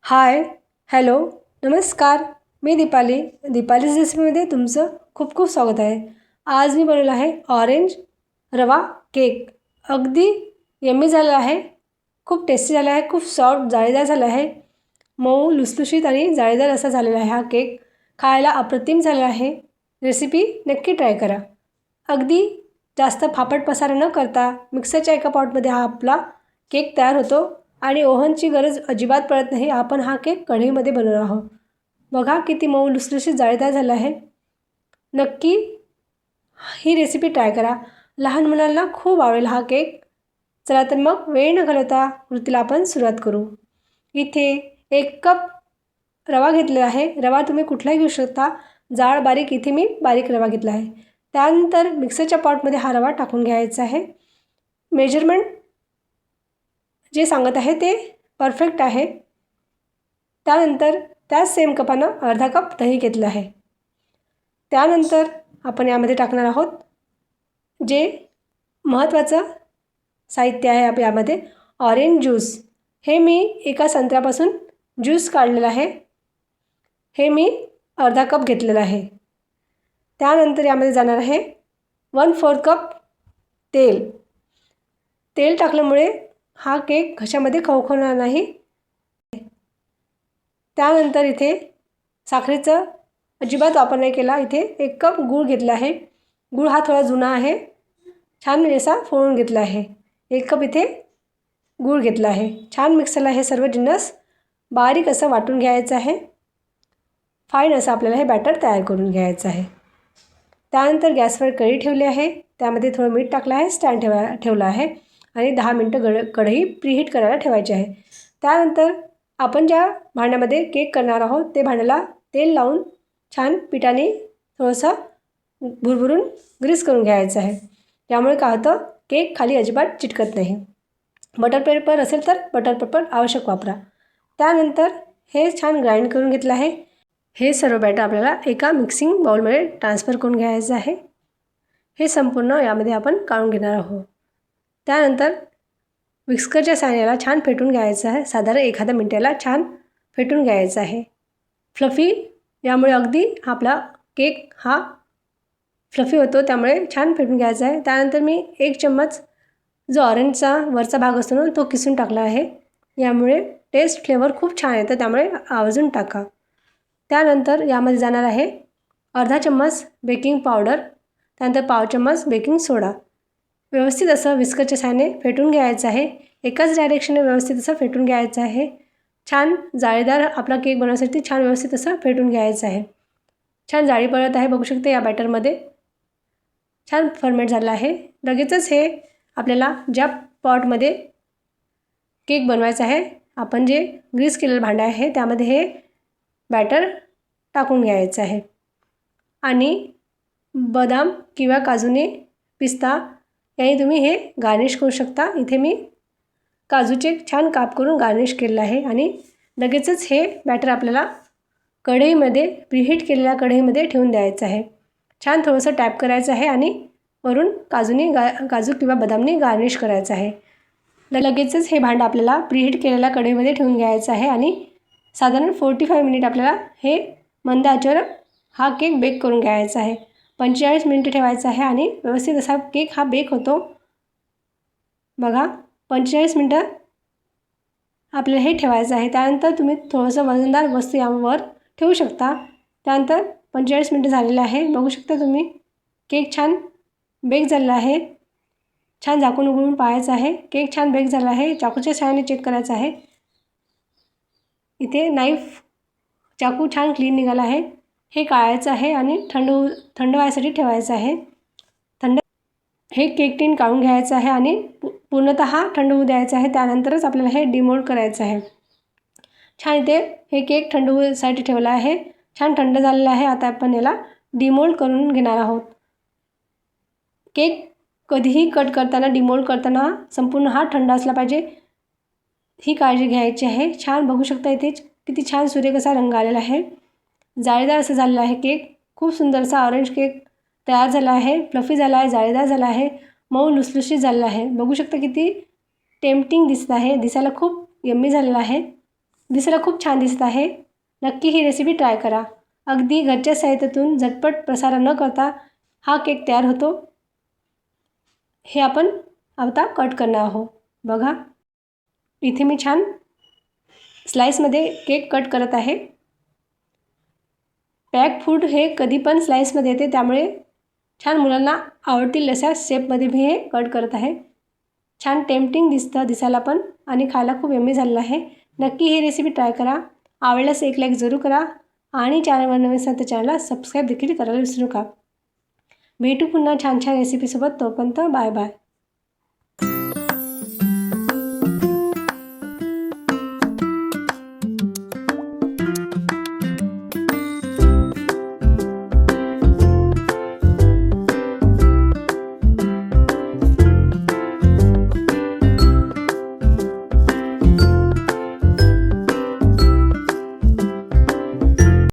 हाय, hello, नमस्कार. मी दीपालीच रेसिपीमध्ये तुमचं खूप खूप स्वागत आहे. आज मी बनवलं आहे ऑरेंज रवा केक. अगदी यम्मी झालं आहे, खूप टेस्टी झाला आहे, खूप सॉफ्ट जाळीदार झाला आहे, मऊ लुसलुशीत आणि जाळीदार असा झालेला आहे हा केक. खायला अप्रतिम झाला आहे. रेसिपी नक्की ट्राय करा. अगदी जास्त फापट पसारा न करता मिक्सरच्या एका पॉटमध्ये हा आपला केक तयार होतो आणि ओव्हनची गरज अजिबात पडत नाही. आपण हा केक कढईमध्ये बनवणार आहोत. बघा किती मऊ लुसलुशीत जाळीदार झाला आहे. नक्की ही रेसिपी ट्राय करा. लहान मुलांना खूप आवडेल हा केक. चला तर मग वेळ न घालवता कृतीला आपण सुरुवात करू. इथे 1 कप रवा घेतलेला आहे. रवा तुम्ही कुठलाही घेऊ शकता, जाड बारीक. इथे मी बारीक रवा घेतला आहे. त्यानंतर मिक्सरच्या पॉटमध्ये हा रवा टाकून घ्यायचा आहे. मेजरमेंट जे सांगत आहे ते परफेक्ट आहे. त्यानंतर त्याच सेम कपानं अर्धा कप दही घेतलं आहे. त्यानंतर आपण यामध्ये टाकणार आहोत जे महत्त्वाचं साहित्य आहे यामध्ये ऑरेंज ज्यूस. हे मी एका संत्र्यापासून ज्यूस काढलेला आहे. हे मी अर्धा कप घेतलेलं आहे. त्यानंतर यामध्ये जाणार आहे 1/4 कप तेल. तेल टाकल्यामुळे हा केक घशामध्ये खवखवणार नाही. त्यानंतर इथे साखरेचा अजिबात वापर नाही केला. इथे 1 कप गूळ घेतला आहे. गूळ हा थोडा जुना आहे, छान असा फोडून घेतला आहे. 1 कप इथे गूळ घेतला आहे. छान मिक्सरला हे सर्व जिन्नस बारीक असं वाटून घ्यायचं आहे. फाईन असं आपल्याला हे बॅटर तयार करून घ्यायचं आहे. त्यानंतर गॅसवर कढई ठेवली आहे. त्यामध्ये थोडं मीठ टाकलं आहे. स्टँड ठेवला आहे आणि 10 मिनटं कढई प्रीहीट करायला ठेवायची आहे. त्यानंतर आपण ज्या भांड्यामध्ये केक करणार आहोत ते भांड्याला तेल लावून छान पिठाने थोडंसं भुरभुरून ग्रीस करून घ्यायचं आहे. यामुळे काय होतं, केक खाली अजिबात चिटकत नाही. बटर पेपर असेल तर बटर पेपर आवश्यक वापरा. त्यानंतर हे छान ग्राइंड करून घेतलं आहे. हे सर्व बॅटर आपल्याला एका मिक्सिंग बाउलमध्ये ट्रान्सफर करून घ्यायचं आहे. हे संपूर्ण यामध्ये आपण काढून घेणार आहोत. त्यानंतर विस्करच्या साहाय्याने छान फेटून घ्यायचं आहे. साधारण एखाद्या मिनिटाला छान फेटून घ्यायचं आहे. फ्लफी, यामुळे अगदी आपला केक हा फ्लफी होतो, त्यामुळे छान फेटून घ्यायचा आहे. त्यानंतर मी 1 चम्मच जो ऑरेंजचा वरचा भाग असतो ना तो किसून टाकला आहे. यामुळे टेस्ट फ्लेवर खूप छान येतं, त्यामुळे आवर्जून टाका. त्यानंतर यामध्ये जाणार आहे अर्धा चम्मच बेकिंग पावडर, त्यानंतर पाव चम्मच बेकिंग सोडा. व्यवस्थित असं विस्करच्या साहाय्याने फेटून घ्यायचं आहे. एकाच डायरेक्शनने व्यवस्थित असं फेटून घ्यायचं आहे. छान जाळीदार आपला केक बनवण्यासाठी छान व्यवस्थित असं फेटून घ्यायचं आहे. छान जाळी पडत आहे, बघू शकते या बॅटरमध्ये. छान फर्मेंट झालं आहे. लगेचच हे आपल्याला ज्या पॉटमध्ये केक बनवायचा आहे, आपण जे ग्रीस केलेलं भांडं आहे त्यामध्ये हे बॅटर टाकून घ्यायचं आहे. आणि बदाम किंवा काजूने, पिस्ता याने तुम्ही हे गार्निश करू शकता. इथे मी काजूचे छान काप करून गार्निश केलेलं आहे. आणि लगेचच हे बॅटर आपल्याला कढईमध्ये प्रीहीट केलेल्या कढईमध्ये ठेवून द्यायचं आहे. छान थोडंसं टॅप करायचं आहे आणि वरून काजू किंवा बदामने गार्निश करायचं आहे. लगेचच हे भांडं आपल्याला प्रीहीट केलेल्या कढईमध्ये ठेवून घ्यायचं आहे. आणि साधारण 45 मिनिट आपल्याला हे मंद आचेवर हा केक बेक करून घ्यायचा आहे. 45 मिनिटं ठेवायचं आहे आणि व्यवस्थित असा केक हा बेक होतो. बघा 45 मिनिटं आपल्याला हे ठेवायचं आहे. त्यानंतर तुम्ही थोडंसं वजनदार वस्तू यावर ठेवू शकता. त्यानंतर 45 मिनिटं झालेलं आहे, बघू शकता तुम्ही. केक छान बेक झालेला आहे. छान झाकून उघडून पाहायचं आहे. केक छान बेक झाला आहे. चाकूच्या साहाय्याने चेक करायचं आहे. इथे नाईफ चाकू छान क्लीन निघाला आहे. हे काढायचं आहे आणि थंड व्हायसाठी ठेवायचं आहे. हे केक टीन काढून घ्यायचं आहे आणि पूर्णतः थंड होऊ द्यायचं आहे. त्यानंतरच आपल्याला हे डिमोल्ड करायचं आहे. छान इथे हे केक थंड होण्यासाठी ठेवला आहे. छान थंड झालेला आहे. आता आपण याला डिमोल्ड करून घेणार आहोत. केक कधीही कट करताना, डिमोल्ड करताना संपूर्ण हा थंड असला पाहिजे, ही काळजी घ्यायची आहे. छान बघू शकता इथे किती छान सूर्य कसा रंग आलेला आहे. जाळीदार असं झालेला आहे केक. खूप सुंदर असा ऑरेंज केक तयार झाला आहे. फ्लफी झाला आहे, जाळीदार झाला आहे, मऊ लुसलुशीत झालेला आहे. बघू शकता किती टेम्पटिंग दिसत आहे. दिसायला खूप यम्मी झालेला आहे. दिसायला खूप छान दिसत आहे. नक्की ही रेसिपी ट्राय करा. अगदी घरच्या साहित्यातून झटपट प्रसार न करता हा केक तयार होतो. हे आपण आता कट करणार आहोत. बघा, इथे मी छान स्लाइसमध्ये केक कट करत आहे. पॅक फूड हे कधी पण स्लाइसमध्ये येते, त्यामुळे छान मुलांना आवडतील अशा शेपमध्ये मी हे कट करत आहे. छान टेम्पटिंग दिसतं दिसायला पण आणि खायला खूप यम्मी झालेलं आहे. नक्की ही रेसिपी ट्राय करा. आवडल्यास एक लाईक जरूर करा आणि चॅनलवर नवीन असाल तर चॅनलला सबस्क्राईब देखील करायला विसरू नका. भेटू पुन्हा छान छान रेसिपीसोबत. तोपर्यंत बाय बाय.